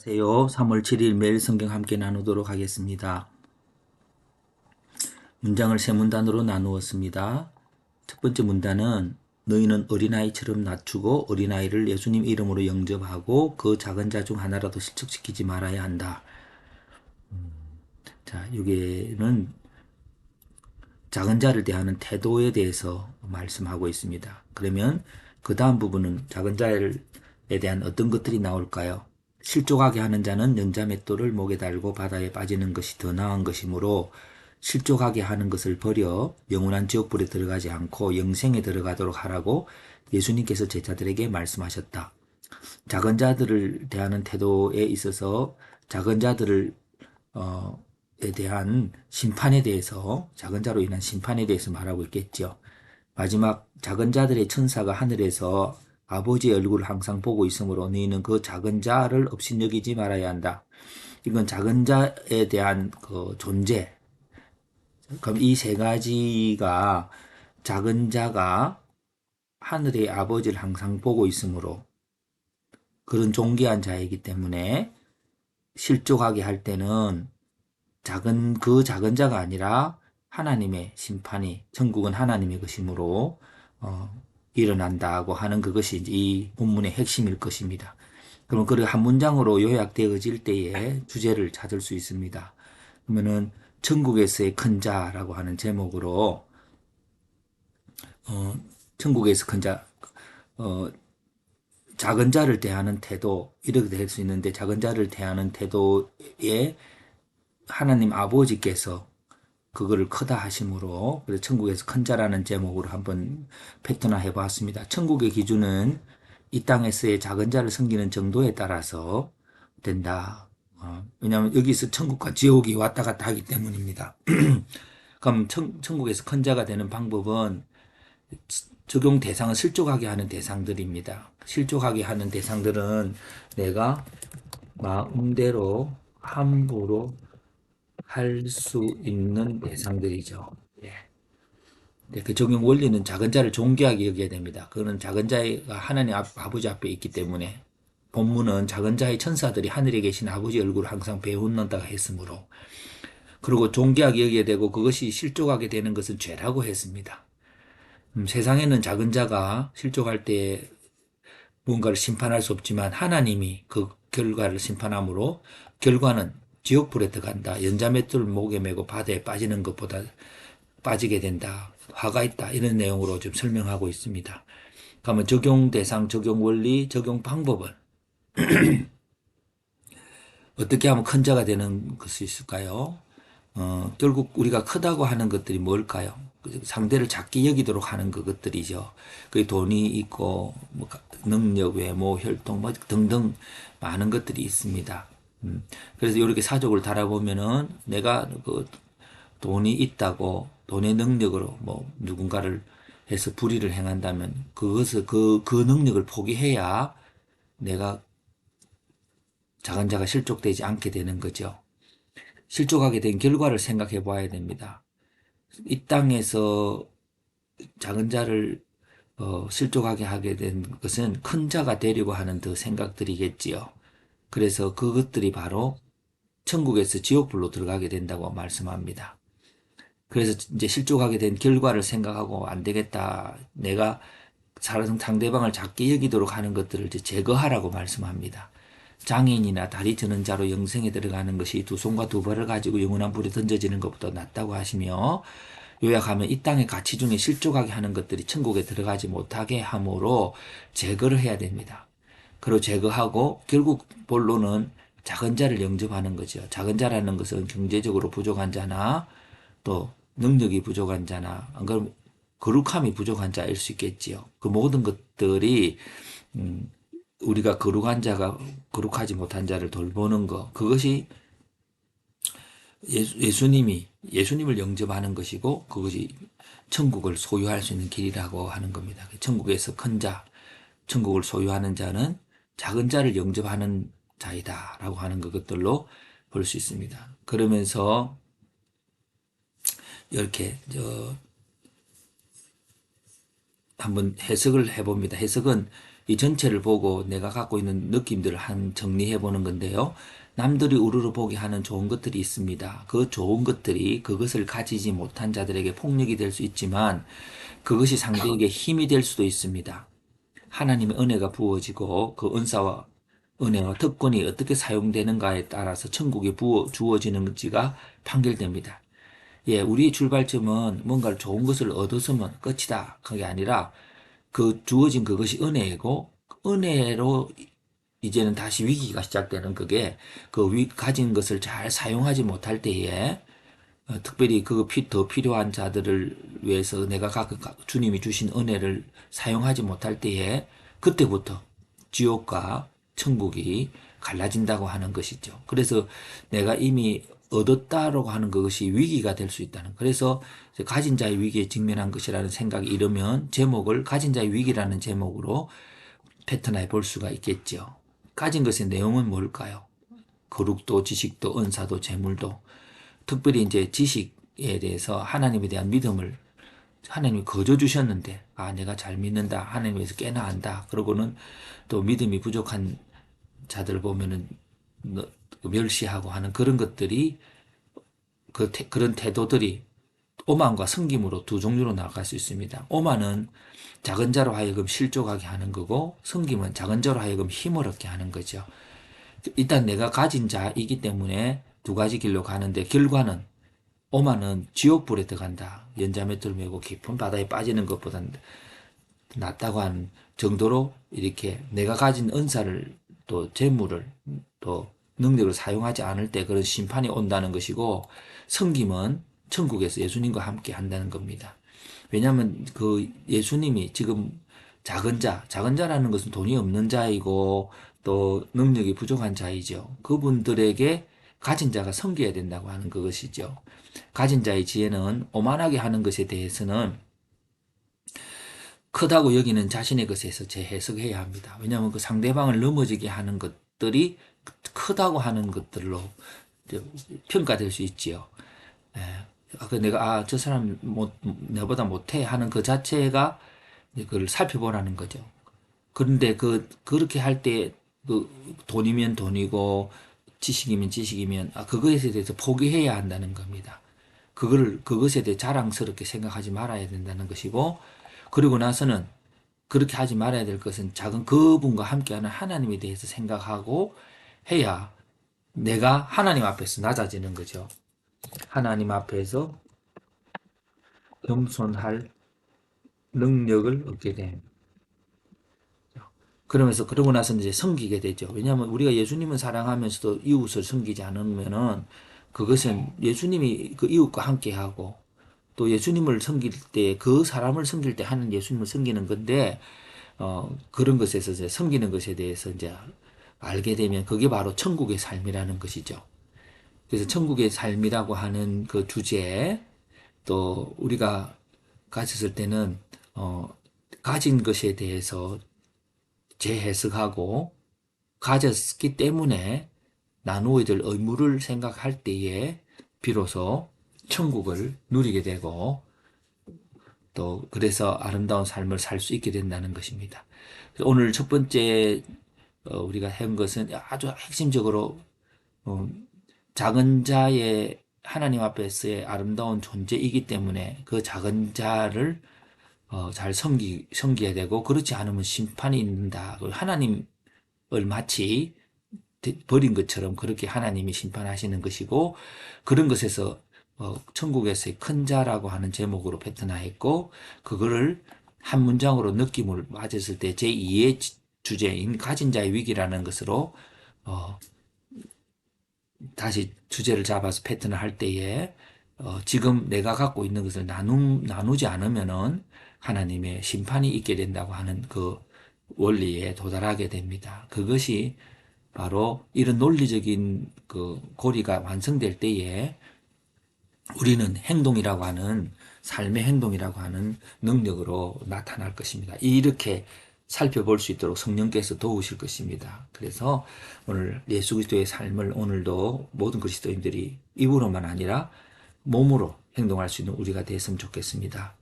안녕하세요. 3월 7일 매일 성경 함께 나누도록 하겠습니다. 문장을 세 문단으로 나누었습니다. 첫 번째 문단은 너희는 어린아이처럼 낮추고 어린아이를 예수님 이름으로 영접하고 그 작은 자 중 하나라도 실족시키지 말아야 한다. 자, 여기에는 작은 자를 대하는 태도에 대해서 말씀하고 있습니다. 그러면 그 다음 부분은 작은 자에 대한 어떤 것들이 나올까요? 실족하게 하는 자는 연자맷돌을 목에 달고 바다에 빠지는 것이 더 나은 것이므로 실족하게 하는 것을 버려 영원한 지옥불에 들어가지 않고 영생에 들어가도록 하라고 예수님께서 제자들에게 말씀하셨다. 작은 자들을 대하는 태도에 있어서 작은 자들을 에 대한 심판에 대해서 작은 자로 인한 심판에 대해서 말하고 있겠죠. 마지막 작은 자들의 천사가 하늘에서 아버지의 얼굴을 항상 보고 있으므로 너희는 그 작은 자를 업신여기지 말아야 한다. 이건 작은 자에 대한 그 존재. 그럼 이 세 가지가 작은 자가 하늘의 아버지를 항상 보고 있으므로 그런 존귀한 자이기 때문에 실족하게 할 때는 그 작은 자가 아니라 하나님의 심판이 천국은 하나님의 것이므로 일어난다고 하는 그것이 이 본문의 핵심일 것입니다. 그럼 그 한 문장으로 요약되어질 때에 주제를 찾을 수 있습니다. 그러면은 천국에서의 큰 자라고 하는 제목으로 천국에서 큰 자, 작은 자를 대하는 태도 이렇게 될 수 있는데 작은 자를 대하는 태도에 하나님 아버지께서 그거를 크다 하심으로 그래서 천국에서 큰 자라는 제목으로 한번 패턴화 해봤습니다. 천국의 기준은 이 땅에서의 작은 자를 섬기는 정도에 따라서 된다. 왜냐하면 여기서 천국과 지옥이 왔다 갔다 하기 때문입니다. 그럼 천국에서 큰 자가 되는 방법은 적용 대상을 실족하게 하는 대상들입니다. 실족하게 하는 대상들은 내가 마음대로 함부로 할 수 있는 대상들이죠. 예. 그 적용 원리는 작은 자를 존귀하게 여겨야 됩니다. 그거는 작은 자가 하나님 아버지 앞에 있기 때문에 본문은 작은 자의 천사들이 하늘에 계신 아버지 얼굴을 항상 배운는다고 했으므로 그리고 존귀하게 여겨야 되고 그것이 실족하게 되는 것은 죄라고 했습니다. 세상에는 작은 자가 실족할 때 무언가를 심판할 수 없지만 하나님이 그 결과를 심판함으로 결과는 지옥불에 들어간다. 연자맷돌 목에 메고 바다에 빠지는 것보다 빠지게 된다. 화가 있다. 이런 내용으로 좀 설명하고 있습니다. 그러면 적용 대상, 적용 원리, 적용 방법은 어떻게 하면 큰 자가 되는 것이 있을까요? 결국 우리가 크다고 하는 것들이 뭘까요? 상대를 작게 여기도록 하는 그것들이죠. 그 돈이 있고, 뭐 능력, 외모, 혈통, 뭐 등등 많은 것들이 있습니다. 그래서 이렇게 사족을 달아보면은 내가 그 돈이 있다고 돈의 능력으로 뭐 누군가를 해서 불의를 행한다면 그것을 그 능력을 포기해야 내가 작은 자가 실족되지 않게 되는 거죠. 실족하게 된 결과를 생각해 봐야 됩니다. 이 땅에서 작은 자를 실족하게 하게 된 것은 큰 자가 되려고 하는 그 생각들이겠지요. 그래서 그것들이 바로 천국에서 지옥불로 들어가게 된다고 말씀합니다. 그래서 이제 실족하게 된 결과를 생각하고 안 되겠다. 내가 상대방을 작게 여기도록 하는 것들을 이제 제거하라고 말씀합니다. 장애인이나 다리 저는 자로 영생에 들어가는 것이 두 손과 두 발을 가지고 영원한 불에 던져지는 것보다 낫다고 하시며 요약하면 이 땅의 가치 중에 실족하게 하는 것들이 천국에 들어가지 못하게 함으로 제거를 해야 됩니다. 그리고 제거하고 결국 본론은 작은 자를 영접하는 거죠. 작은 자라는 것은 경제적으로 부족한 자나 또 능력이 부족한 자나 안 그러면 거룩함이 부족한 자일 수 있겠지요. 그 모든 것들이 우리가 거룩한 자가 거룩하지 못한 자를 돌보는 것 그것이 예수님을 영접하는 것이고 그것이 천국을 소유할 수 있는 길이라고 하는 겁니다. 천국에서 큰 자, 천국을 소유하는 자는 작은 자를 영접하는 자이다라고 하는 것들로 볼 수 있습니다. 그러면서 이렇게 한번 해석을 해봅니다. 해석은 이 전체를 보고 내가 갖고 있는 느낌들을 한 정리해 보는 건데요. 남들이 우르르 보게 하는 좋은 것들이 있습니다. 그 좋은 것들이 그것을 가지지 못한 자들에게 폭력이 될 수 있지만 그것이 상대에게 힘이 될 수도 있습니다. 하나님의 은혜가 부어지고 그 은사와 은혜와 특권이 어떻게 사용되는가에 따라서 천국에 주어지는지가 판결됩니다. 예, 우리의 출발점은 뭔가를 좋은 것을 얻었으면 끝이다. 그게 아니라 그 주어진 그것이 은혜이고 은혜로 이제는 다시 위기가 시작되는 그게 가진 것을 잘 사용하지 못할 때에 특별히 더 필요한 자들을 위해서 내가 주님이 주신 은혜를 사용하지 못할 때에 그때부터 지옥과 천국이 갈라진다고 하는 것이죠. 그래서 내가 이미 얻었다라고 하는 그것이 위기가 될 수 있다는. 그래서 가진 자의 위기에 직면한 것이라는 생각이 이르면 제목을 가진 자의 위기라는 제목으로 패턴화해 볼 수가 있겠죠. 가진 것의 내용은 뭘까요? 거룩도, 지식도, 은사도, 재물도. 특별히 이제 지식에 대해서 하나님에 대한 믿음을 하나님이 거저 주셨는데, 아, 내가 잘 믿는다. 하나님에서 꽤나 안다. 그러고는 또 믿음이 부족한 자들 보면은 멸시하고 하는 그런 것들이, 그런 태도들이 오만과 섬김으로 두 종류로 나갈 수 있습니다. 오만은 작은 자로 하여금 실족하게 하는 거고, 섬김은 작은 자로 하여금 힘을 얻게 하는 거죠. 일단 내가 가진 자이기 때문에 두 가지 길로 가는데, 결과는 오만은 지옥불에 들어간다. 연자맷돌 메고 깊은 바다에 빠지는 것보다 낫다고 하는 정도로 이렇게 내가 가진 은사를 또 재물을 또 능력을 사용하지 않을 때 그런 심판이 온다는 것이고, 섬김은 천국에서 예수님과 함께 한다는 겁니다. 왜냐하면 그 예수님이 지금 작은 자라는 것은 돈이 없는 자이고 또 능력이 부족한 자이죠. 그분들에게 가진 자가 섬겨야 된다고 하는 그것이죠. 가진 자의 지혜는 오만하게 하는 것에 대해서는 크다고 여기는 자신의 것에서 재해석해야 합니다. 왜냐하면 그 상대방을 넘어지게 하는 것들이 크다고 하는 것들로 평가될 수 있지요. 내가 저 사람 내보다 못해 하는 그 자체가 그걸 살펴보라는 거죠. 그런데 그렇게 할 때 돈이면 돈이고 지식이면 지식이면 그것에 대해서 포기해야 한다는 겁니다. 그것에 대해 자랑스럽게 생각하지 말아야 된다는 것이고, 그리고 나서는 그렇게 하지 말아야 될 것은 작은 그분과 함께하는 하나님에 대해서 생각하고 해야 내가 하나님 앞에서 낮아지는 거죠. 하나님 앞에서 겸손할 능력을 얻게 됩니다. 그러고 나서 이제 섬기게 되죠. 왜냐하면 우리가 예수님을 사랑하면서도 이웃을 섬기지 않으면은 그것은 예수님이 그 이웃과 함께하고 또 예수님을 섬길 때 그 사람을 섬길 때 하는 예수님을 섬기는 건데, 그런 것에서 이제 섬기는 것에 대해서 이제 알게 되면 그게 바로 천국의 삶이라는 것이죠. 그래서 천국의 삶이라고 하는 그 주제에 또 우리가 가졌을 때는, 가진 것에 대해서 재해석하고 가졌기 때문에 나누어야 될 의무를 생각할 때에 비로소 천국을 누리게 되고 또 그래서 아름다운 삶을 살 수 있게 된다는 것입니다. 오늘 첫 번째 우리가 한 것은 아주 핵심적으로 작은 자의 하나님 앞에서의 아름다운 존재이기 때문에 그 작은 자를 잘 섬기야 되고, 그렇지 않으면 심판이 있는다. 하나님을 마치 버린 것처럼 그렇게 하나님이 심판하시는 것이고, 그런 것에서 천국에서의 큰 자라고 하는 제목으로 패턴화했고, 그거를 한 문장으로 느낌을 맞았을 때 제2의 주제인 가진 자의 위기라는 것으로 다시 주제를 잡아서 패턴을 할 때에 지금 내가 갖고 있는 것을 나누지 않으면은 하나님의 심판이 있게 된다고 하는 그 원리에 도달하게 됩니다. 그것이 바로 이런 논리적인 그 고리가 완성될 때에 우리는 행동이라고 하는 삶의 행동이라고 하는 능력으로 나타날 것입니다. 이렇게 살펴볼 수 있도록 성령께서 도우실 것입니다. 그래서 오늘 예수 그리스도의 삶을 오늘도 모든 그리스도인들이 입으로만 아니라 몸으로 행동할 수 있는 우리가 됐으면 좋겠습니다.